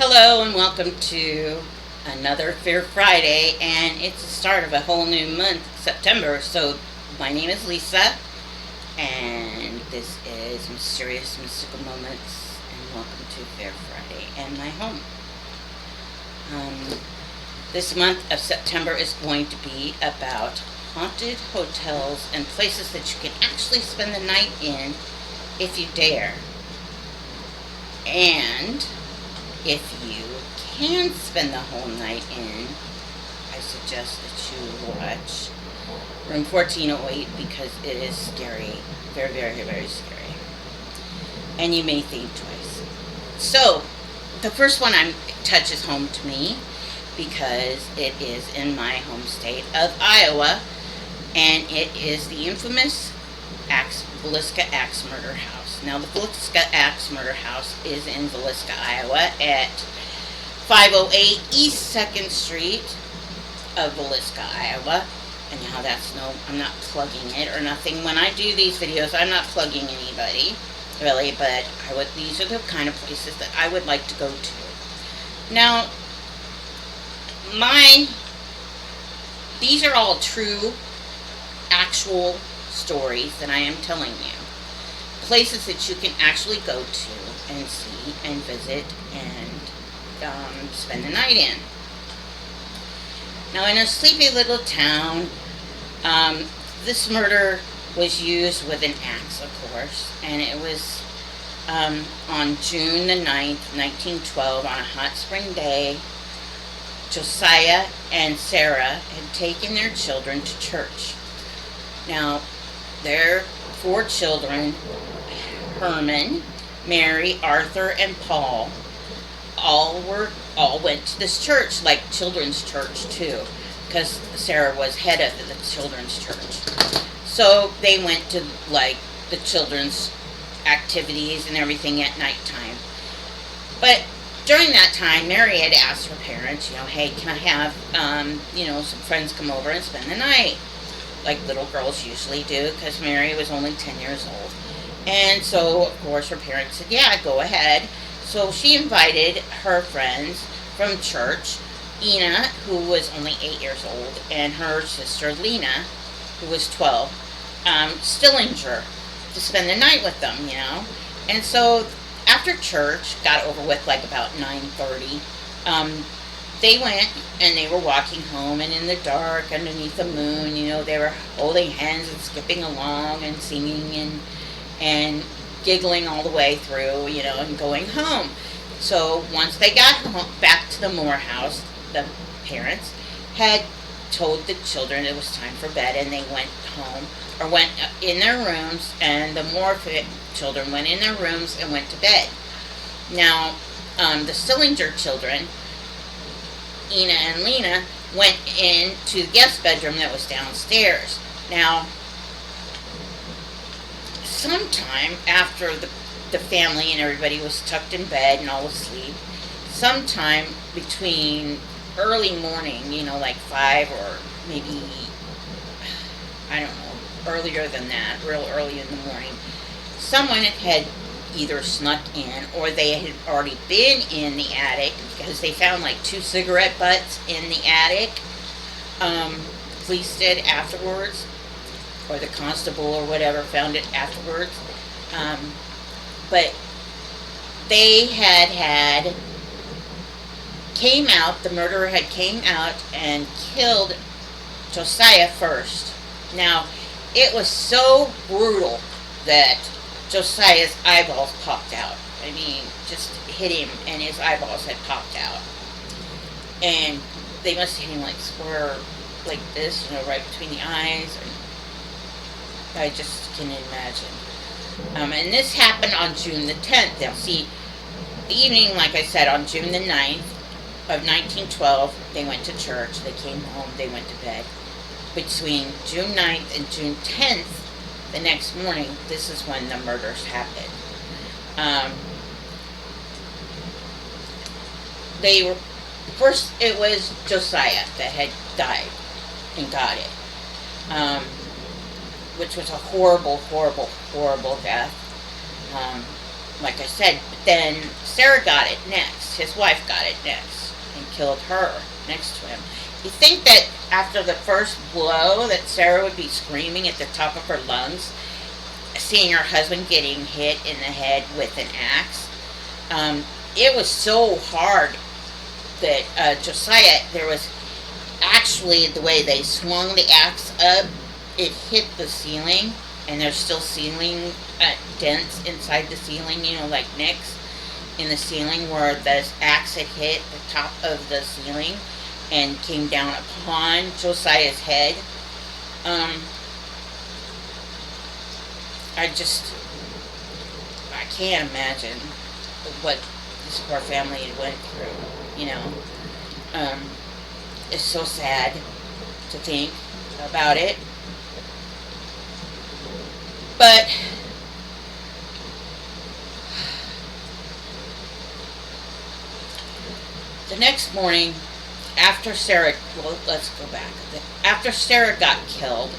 Hello and welcome to another Fear Friday, and it's the start of a whole new month, September. So, my name is Lisa, and this is Mysterious Mystical Moments, and welcome to Fear Friday and my home. This month of September is going to be about haunted hotels and places that you can actually spend the night in if you dare. And if you can spend the whole night in, I suggest that you watch Room 1408 because it is scary. Very, very, very scary. And you may think twice. So, the first one touches home to me because it is in my home state of Iowa, and it is the infamous Villisca Axe Murder House. Now, the Villisca Axe Murder House is in Villisca, Iowa, at 508 East 2nd Street of Villisca, Iowa. And now I'm not plugging it or nothing. When I do these videos, I'm not plugging anybody, really, but these are the kind of places that I would like to go to. Now, these are all true, actual stories that I am telling you. Places that you can actually go to and see and visit and spend the night in. Now, in a sleepy little town, this murder was used with an axe, of course, and it was on June the 9th, 1912, on a hot spring day. Josiah and Sarah had taken their children to church. Now, their 4 children, Herman, Mary, Arthur, and Paul, all went to this church, like children's church too, because Sarah was head of the children's church. So they went to like the children's activities and everything at nighttime. But during that time, Mary had asked her parents, hey, can I have, some friends come over and spend the night? Like little girls usually do, because Mary was only 10 years old. And so, of course, her parents said, yeah, go ahead. So she invited her friends from church, Ina, who was only 8 years old, and her sister, Lena, who was 12, Stillinger, to spend the night with them, And so after church got over with, like about 9:30, they went and they were walking home, and in the dark, underneath the moon, they were holding hands and skipping along and singing and giggling all the way through, and going home. So once they got home, back to the Moore house, the parents had told the children it was time for bed, and they went home, or went in their rooms, and the Moore children went in their rooms and went to bed. Now, the Stillinger children, Ina and Lena, went into the guest bedroom that was downstairs. Now, sometime after the family and everybody was tucked in bed and all asleep, sometime between early morning, like 5 or maybe, I don't know, earlier than that, real early in the morning, someone had either snuck in, or they had already been in the attic, because they found like 2 cigarette butts in the attic. Police did afterwards, or the constable or whatever found it afterwards. But they the murderer had came out and killed Josiah first. Now, it was so brutal that Josiah's eyeballs popped out. I mean, just hit him and his eyeballs had popped out. And they must have hit him like square, like this, right between the eyes. I just can imagine. And this happened on June the 10th. Now, see, the evening, like I said, on June the 9th of 1912, they went to church, they came home, they went to bed. Between June 9th and June 10th, the next morning, this is when the murders happened. First, it was Josiah that had died and got it. Which was a horrible, horrible, horrible death. Like I said, but then Sarah got it next. his wife got it next and killed her next to him. You think that after the first blow that Sarah would be screaming at the top of her lungs, seeing her husband getting hit in the head with an axe. It was so hard that Josiah, there was actually the way they swung the axe up, it hit the ceiling, and there's still ceiling dents inside the ceiling, like nicks in the ceiling where the axe had hit the top of the ceiling and came down upon Josiah's head. I can't imagine what this poor family went through, It's so sad to think about it. But the next morning, after Sarah, let's go back. After Sarah got killed,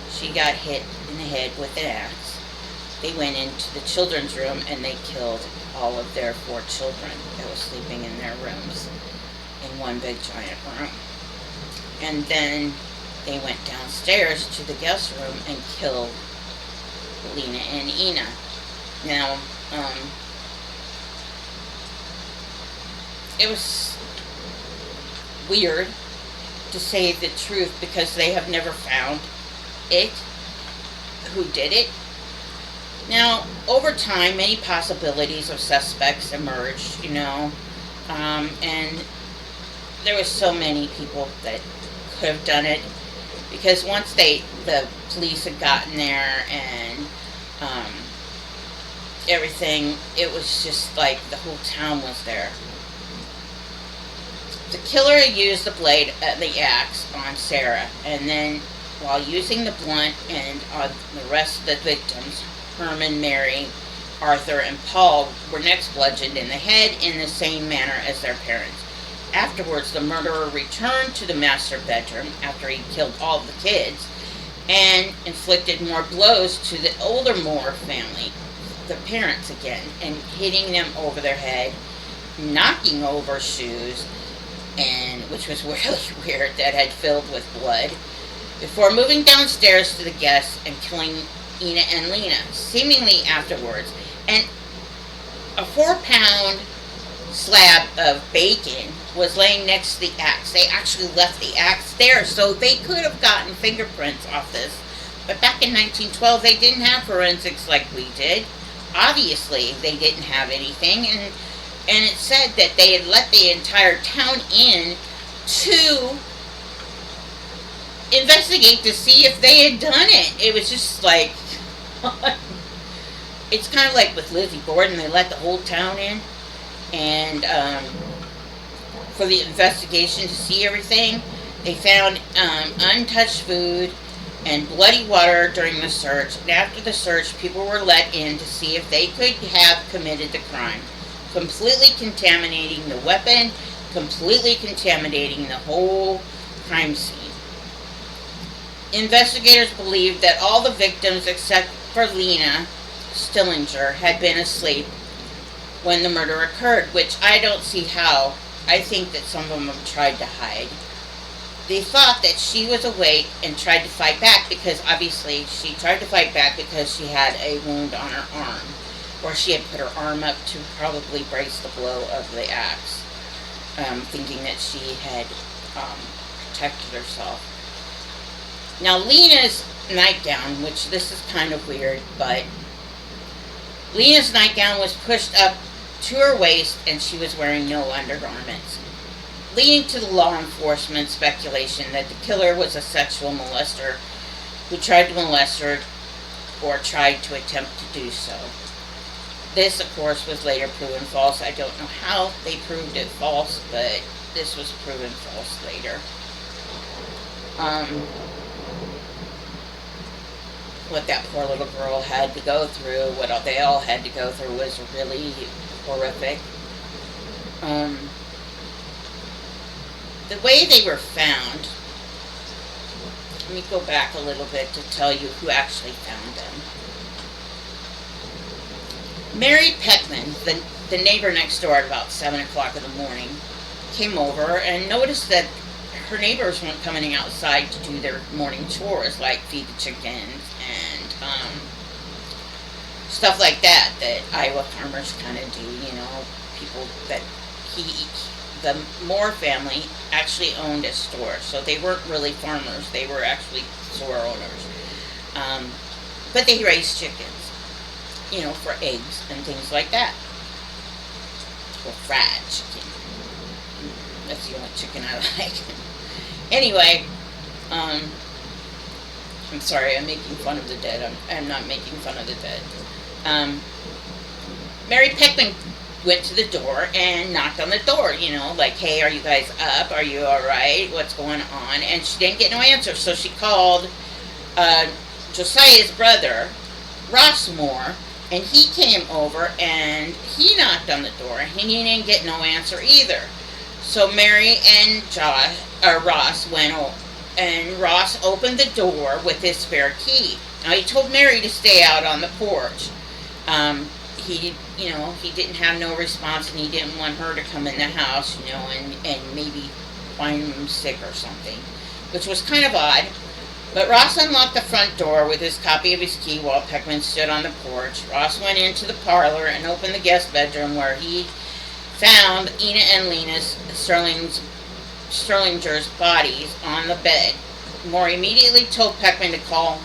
she got hit in the head with an axe. They went into the children's room and they killed all of their 4 children that were sleeping in their rooms in one big giant room. And then they went downstairs to the guest room and killed Lena and Ina. Now, it was weird, to say the truth, because they have never found it, who did it. Now, over time, many possibilities of suspects emerged, and there was so many people that could have done it, because once the police had gotten there and everything, it was just like the whole town was there. The killer used the blade, the axe, on Sarah, and then while using the blunt and on the rest of the victims, Herman, Mary, Arthur, and Paul were next bludgeoned in the head in the same manner as their parents. Afterwards, the murderer returned to the master bedroom after he killed all the kids and inflicted more blows to the older Moore family, the parents again, and hitting them over their head, knocking over shoes, and which was really weird, that had filled with blood, before moving downstairs to the guests and killing Ina and Lena, seemingly afterwards. And a 4-pound slab of bacon was laying next to the axe. They actually left the axe there, so they could have gotten fingerprints off this. But back in 1912, they didn't have forensics like we did. Obviously, they didn't have anything, and it said that they had let the entire town in to investigate to see if they had done it. It was just like, it's kind of like with Lizzie Borden, they let the whole town in, and for the investigation to see everything. They found untouched food and bloody water during the search, and after the search, people were let in to see if they could have committed the crime, completely contaminating the weapon, completely contaminating the whole crime scene. Investigators believed that all the victims except for Lena Stillinger had been asleep when the murder occurred, which I don't see how. I think that some of them tried to hide. They thought that she was awake and tried to fight back, because obviously she tried to fight back because she had a wound on her arm, or she had put her arm up to probably brace the blow of the axe, thinking that she had protected herself. Now, Lena's nightgown, which this is kind of weird, but Lena's nightgown was pushed up to her waist and she was wearing no undergarments, leading to the law enforcement speculation that the killer was a sexual molester who tried to molest her or tried to attempt to do so. This, of course, was later proven false. I don't know how they proved it false, but this was proven false later. What that poor little girl had to go through, what they all had to go through, was really horrific. The way they were found, let me go back a little bit to tell you who actually found them. Mary Peckman, the neighbor next door at about 7 o'clock in the morning came over and noticed that her neighbors weren't coming outside to do their morning chores, like feed the chickens and stuff like that Iowa farmers kind of do. People that the Moore family actually owned a store, so they weren't really farmers; they were actually store owners. But they raised chickens, for eggs and things like that. Or fried chicken. That's the only chicken I like. Anyway, I'm sorry, I'm making fun of the dead. I'm not making fun of the dead. Mary Peckman went to the door and knocked on the door, like, hey, are you guys up? Are you alright? What's going on? And she didn't get no answer, so she called Josiah's brother, Ross Moore, and he came over and he knocked on the door and he didn't get no answer either. So Mary and Ross went over, and Ross opened the door with his spare key. Now he told Mary to stay out on the porch. He didn't have no response, and he didn't want her to come in the house, and maybe find him sick or something, which was kind of odd. But Ross unlocked the front door with his copy of his key while Peckman stood on the porch. Ross went into the parlor and opened the guest bedroom, where he found Ina and Lena Sterlinger's bodies on the bed. Moore immediately told Peckman to call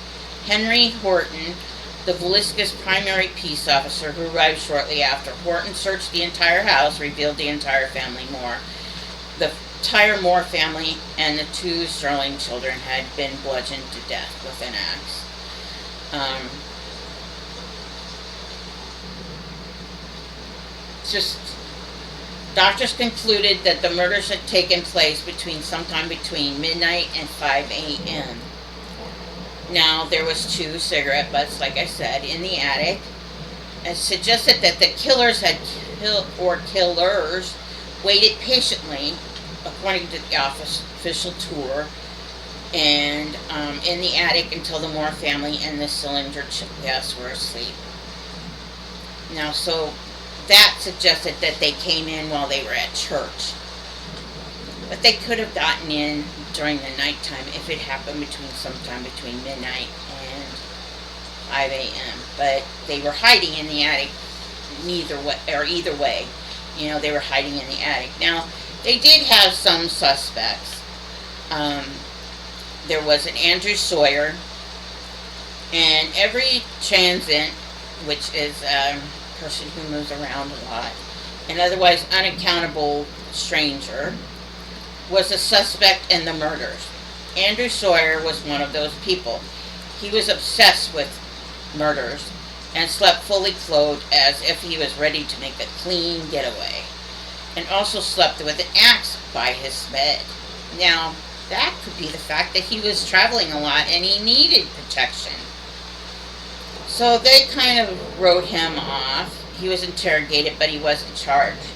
Henry Horton, the Villisca's primary peace officer, who arrived shortly after. Horton searched the entire house, revealed the entire family Moore. The entire Moore family and the two Sterling children had been bludgeoned to death with an axe. Doctors concluded that the murders had taken place sometime between midnight and 5 a.m. Now, there was 2 cigarette butts, like I said, in the attic. It suggested that the killers waited patiently, according to the official tour, and in the attic until the Moore family and the Sterlinger guests were asleep. Now, so that suggested that they came in while they were at church. But they could have gotten in during the nighttime if it happened sometime between midnight and 5 a.m. But they were hiding in the attic either way. They were hiding in the attic. Now, they did have some suspects. There was an Andrew Sawyer, and every transient, which is a person who moves around a lot, an otherwise unaccountable stranger, was a suspect in the murders. Andrew Sawyer was one of those people. He was obsessed with murders and slept fully clothed as if he was ready to make a clean getaway, and also slept with an axe by his bed. Now, that could be the fact that he was traveling a lot and he needed protection. So they kind of wrote him off. He was interrogated, but he wasn't charged.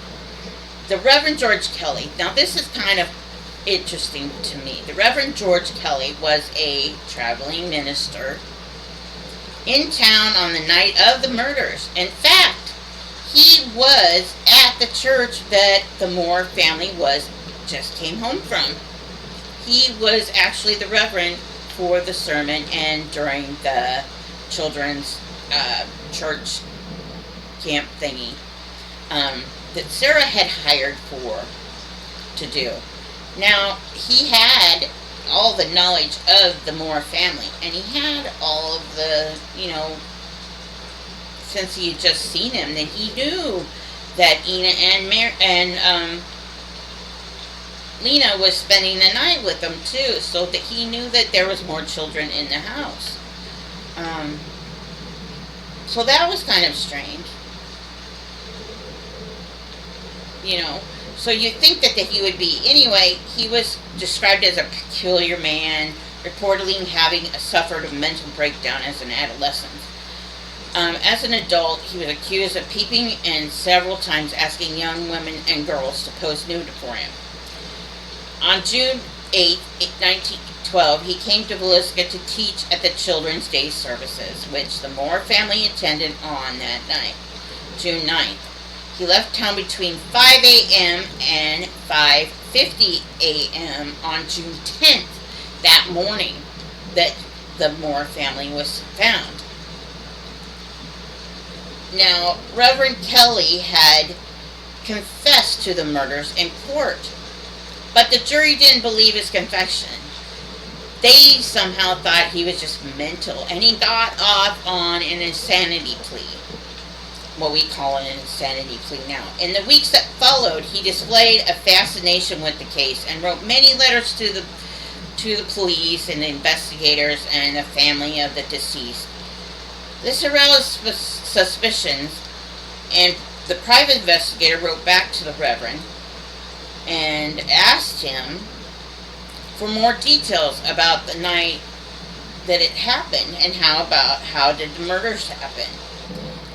The Reverend George Kelly. Now, this is kind of interesting to me. The Reverend George Kelly was a traveling minister in town on the night of the murders. In fact, he was at the church that the Moore family just came home from. He was actually the reverend for the sermon and during the children's church camp thingy that Sarah had hired to do. Now, he had all the knowledge of the Moore family, and he had all of the, since he had just seen him, that he knew that Ina and Lena was spending the night with them too, so that he knew that there was more children in the house. So that was kind of strange. So you'd think that he would be. Anyway, he was described as a peculiar man, reportedly having suffered a mental breakdown as an adolescent. As an adult, he was accused of peeping and several times asking young women and girls to pose nude for him. On June 8, 1912, he came to Villisca to teach at the Children's Day services, which the Moore family attended on that night, June 9th. He left town between 5 a.m. and 5:50 a.m. on June 10th, that morning that the Moore family was found. Now, Reverend Kelly had confessed to the murders in court, but the jury didn't believe his confession. They somehow thought he was just mental, and he got off on an insanity plea. What we call an insanity plea now. In the weeks that followed, he displayed a fascination with the case and wrote many letters to the police and the investigators and the family of the deceased. This aroused suspicions, and the private investigator wrote back to the Reverend and asked him for more details about the night that it happened and how did the murders happen.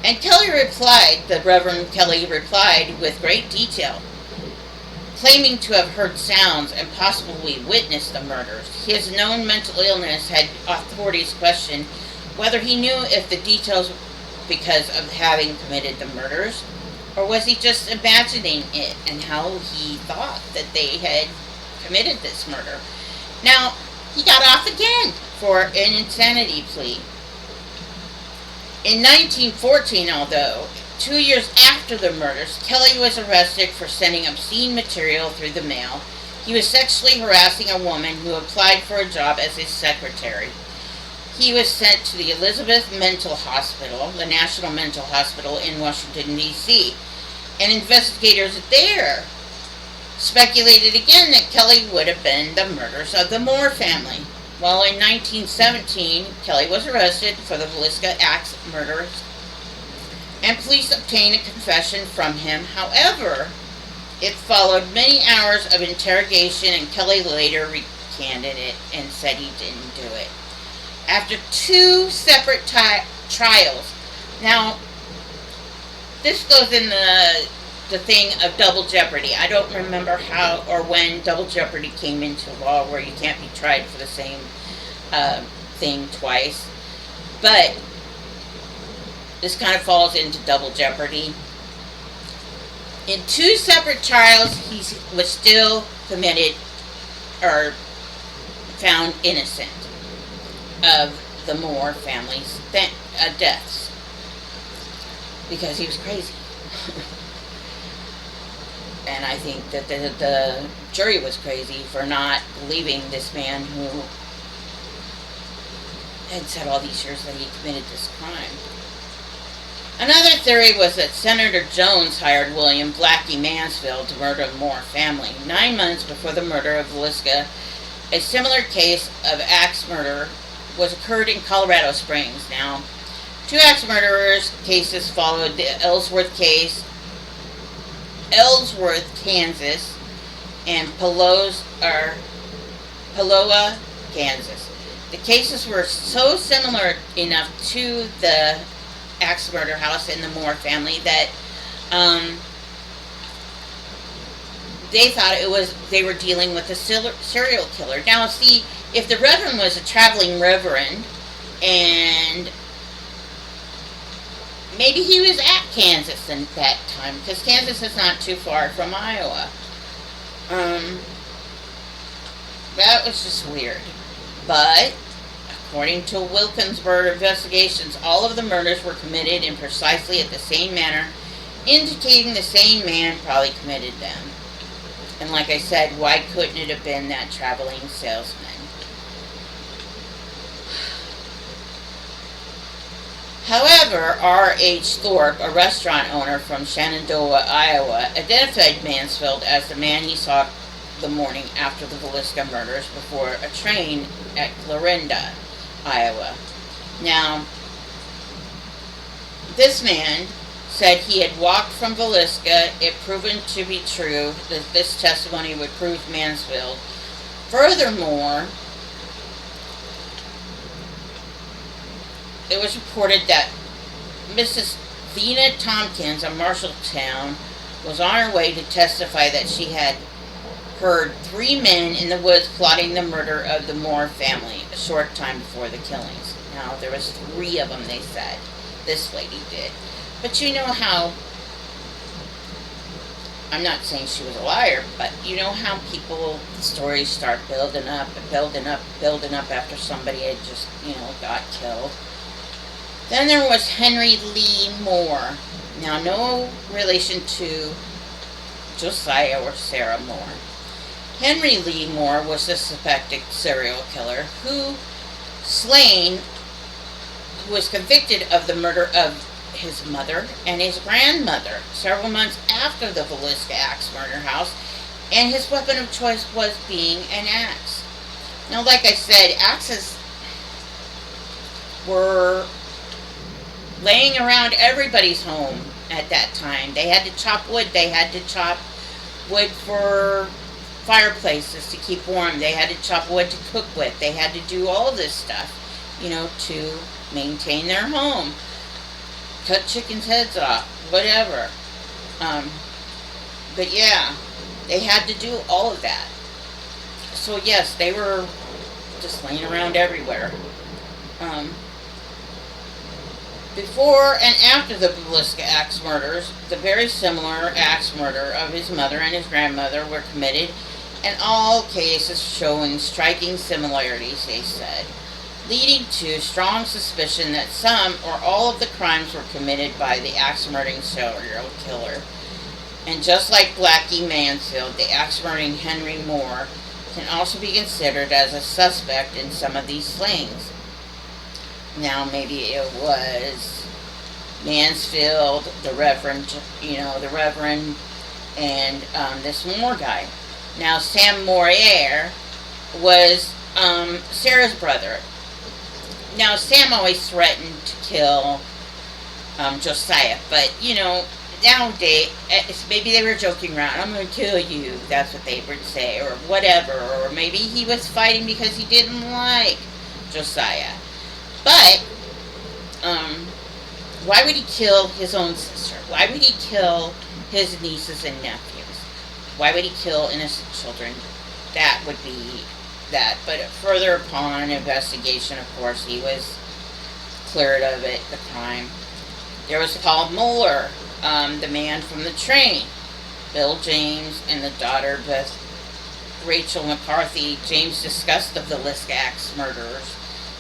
And the Reverend Kelly replied with great detail, claiming to have heard sounds and possibly witnessed the murders. His known mental illness had authorities question whether he knew if the details because of having committed the murders, or was he just imagining it and how he thought that they had committed this murder. Now, he got off again for an insanity plea. In 1914, although, 2 years after the murders, Kelly was arrested for sending obscene material through the mail. He was sexually harassing a woman who applied for a job as his secretary. He was sent to the Elizabeth Mental Hospital, the National Mental Hospital in Washington, D.C., and investigators there speculated again that Kelly would have been the murderers of the Moore family. Well, in 1917, Kelly was arrested for the Villisca axe murders, and police obtained a confession from him. However, it followed many hours of interrogation, and Kelly later recanted it and said he didn't do it. After 2 separate trials, now, this goes in the thing of double jeopardy. I don't remember how or when double jeopardy came into law where you can't be tried for the same thing twice. But this kind of falls into double jeopardy. In 2 separate trials, he was still committed or found innocent of the Moore family's deaths because he was crazy. And I think that the jury was crazy for not believing this man who had said all these years that he committed this crime. Another theory was that Senator Jones hired William Blackie Mansfield to murder the Moore family. 9 months before the murder of Villisca, a similar case of axe murder was occurred in Colorado Springs. Now, 2 axe murderers cases followed the Ellsworth, Kansas, and Paloa, Kansas. The cases were so similar enough to the axe murder house and the Moore family that they thought they were dealing with a serial killer. Now, see, if the Reverend was a traveling Reverend, and maybe he was at Kansas at that time, because Kansas is not too far from Iowa. That was just weird. But, according to Wilkinsburg investigations, all of the murders were committed in precisely at the same manner, indicating the same man probably committed them. And like I said, why couldn't it have been that traveling salesman? However, R.H. Thorpe, a restaurant owner from Shenandoah, Iowa, identified Mansfield as the man he saw the morning after the Villisca murders before a train at Clarinda, Iowa. Now, this man said he had walked from Villisca. It proven to be true that this testimony would prove Mansfield. Furthermore, it was reported that Mrs. Vina Tompkins of Marshalltown was on her way to testify that she had heard 3 men in the woods plotting the murder of the Moore family a short time before the killings. Now, there was 3 of them, they said. This lady did. But you know how I'm not saying she was a liar, but you know how people, stories start building up and building up, building up after somebody had just, got killed. Then there was Henry Lee Moore. Now, no relation to Josiah or Sarah Moore. Henry Lee Moore was the suspected serial killer who was convicted of the murder of his mother and his grandmother several months after the Villisca axe murder house, and his weapon of choice was being an axe. Now, like I said, axes were laying around everybody's home at that time. They had to chop wood. They had to chop wood for fireplaces to keep warm. They had to chop wood to cook with. They had to do all this stuff, to maintain their home. Cut chickens' heads off, whatever. But yeah, they had to do all of that. So yes, they were just laying around everywhere. Before and after the Villisca axe murders, the very similar axe murder of his mother and his grandmother were committed, and all cases showing striking similarities, they said, leading to strong suspicion that some or all of the crimes were committed by the axe-murdering serial killer. And just like Blackie Mansfield, the axe-murdering Henry Moore can also be considered as a suspect in some of these slayings. Now, maybe it was Mansfield, the Reverend, and this Moore guy. Now, Sam Moyer was Sarah's brother. Now, Sam always threatened to kill Josiah, but, nowadays, maybe they were joking around. I'm going to kill you. That's what they would say, or whatever. Or maybe he was fighting because he didn't like Josiah. But, why would he kill his own sister? Why would he kill his nieces and nephews? Why would he kill innocent children? That would be that. But further upon investigation, of course, he was cleared of it, the crime. There was Paul Mueller, the man from the train. Bill James and the daughter, Beth Rachel McCarthy. James discussed the Villisca axe murders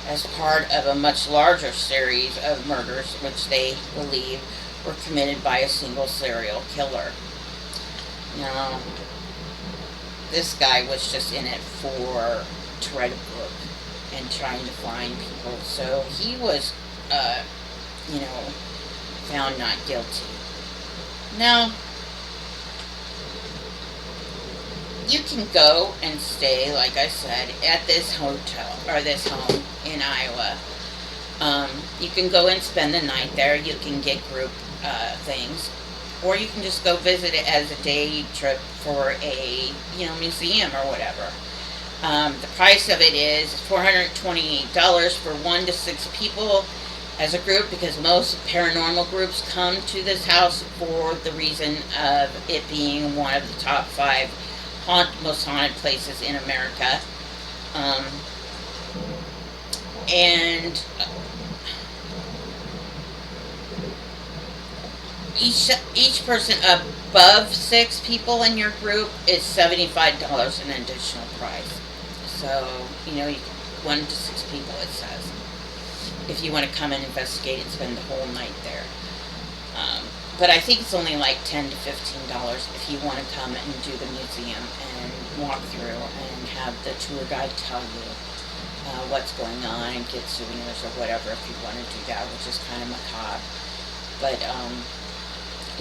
as part of a much larger series of murders which they believe were committed by a single serial killer. Now, this guy was just in it to write a book and trying to find people. So he was, found not guilty. Now, you can go and stay, like I said, at this hotel, or this home in Iowa. You can go and spend the night there. You can get group things. Or you can just go visit it as a day trip for a, museum or whatever. The price of it is $428 for 1 to 6 people as a group, because most paranormal groups come to this house for the reason of it being one of the top 5 most haunted places in America. And each person above 6 people in your group is $75 an additional price. So, 1 to 6 people, it says, if you want to come and investigate and spend the whole night there. But I think it's only like $10 to $15 if you want to come and do the museum and walk through and have the tour guide tell you what's going on and get souvenirs or whatever if you want to do that, which is kind of macabre. But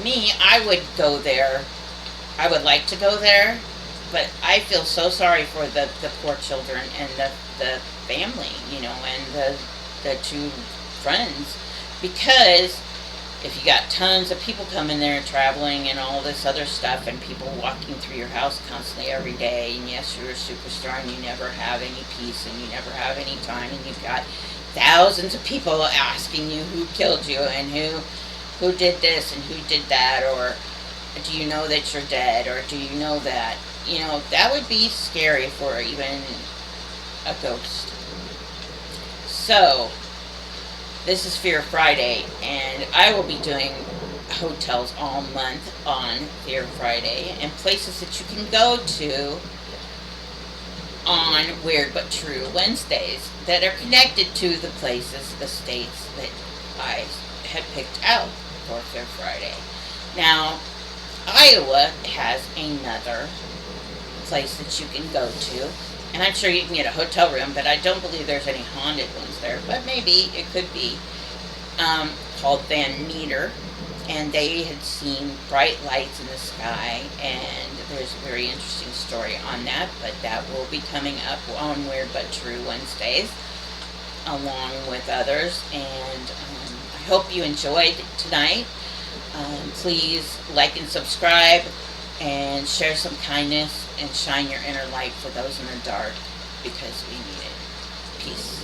me, I would go there. I would like to go there, but I feel so sorry for the poor children and the family, and the 2 friends, because if you got tons of people coming there and traveling and all this other stuff, and people walking through your house constantly every day, and yes, you're a superstar and you never have any peace and you never have any time, and you've got thousands of people asking you who killed you and who did this and who did that, or do you know that you're dead, or do you know that, that would be scary for even a ghost. So, this is Fear Friday, and I will be doing hotels all month on Fear Friday, and places that you can go to on Weird But True Wednesdays that are connected to the places, the states that I had picked out for Fair Friday. Now, Iowa has another place that you can go to, and I'm sure you can get a hotel room, but I don't believe there's any haunted ones there, but maybe it could be, called Van Meter, and they had seen bright lights in the sky, and there's a very interesting story on that, but that will be coming up on Weird But True Wednesdays, along with others, and I hope you enjoyed tonight. Please like and subscribe, and share some kindness, and shine your inner light for those in the dark, because we need it. Peace.